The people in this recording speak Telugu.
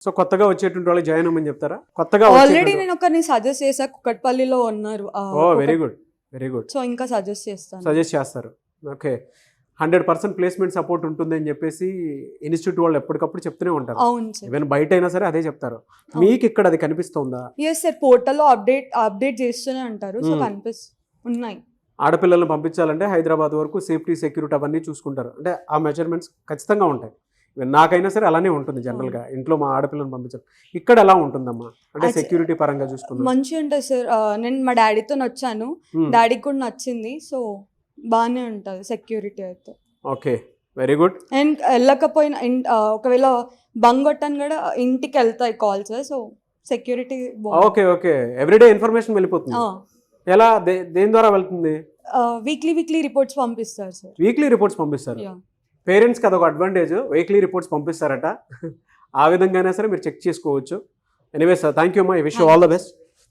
సో కొత్తగా వచ్చేటువంటి వాళ్ళు జాయిన్ అవ్వమని చెప్తారా? కొత్తగా ఆల్రెడీ నేను ఒకరిని సజెస్ట్ చేసా, కుక్కట్పల్లిలో ఉన్నారు. Oh very good, very good. So ఇంకా సజెస్ట్ చేస్తాను. సజెస్ట్ చేస్తారు. ఓకే, 100% ప్లేస్మెంట్ సపోర్ట్ ఉంటుంది అని చెప్పేసి ఇన్స్టిట్యూట్ వాళ్ళు ఎప్పటికప్పుడు చెప్తూనే ఉంటారు. అవును సార్. ఈవెన్ బయట అయినా సరే అదే చెప్తారు. మీకు ఇక్కడ అది కనిపిస్తుందా? ఎస్ సార్, పోర్టల్లో అప్డేట్ చేస్తూనే ఉంటారు. సో ఉన్నాయి. ఆడపిల్లల్ని పంపించాలంటే హైదరాబాద్ వరకు సేఫ్టీ, సెక్యూరిటీ అవన్నీ చూసుకుంటారు. అంటే ఆ మెజర్మెంట్స్ ఖచ్చితంగా ఉంటాయి. నాకైనా సరే అలానే ఉంటుంది జనరల్గా. ఇంట్లో మా ఆడపిల్లని పంపించాలి. ఇక్కడ ఎలా ఉంటుందమ్మా? అంటే సెక్యూరిటీ పరంగా చూసుకుంటాం. మంచిగా ఉంటుంది సార్. నేను మా డాడీతో వచ్చాను, డాడీకి కూడా నచ్చింది. సో బాగానే ఉంటుంది సెక్యూరిటీ అయితే. Okay, very good. అండ్ వెళ్ళకపోయినా ఒకవేళ బంగ్ కొట్టాను కూడా ఇంటికి వెళ్తాయి calls. So security okay okay, everyday information వెళ్ళిపోతుంది. ఎలా, దేని ద్వారా వెళ్తుంది? వీక్లీ రిపోర్ట్స్ పంపిస్తారు సార్. వీక్లీ రిపోర్ట్స్ పంపిస్తారు. పేరెంట్స్కి అదొక అడ్వాంటేజ్, వీక్లీ రిపోర్ట్స్ పంపిస్తారట. ఆ విధంగానే సరే మీరు చెక్ చేసుకోవచ్చు. ఎనీవేస్ థ్యాంక్ యూ అమ్మా, I wish you all the best.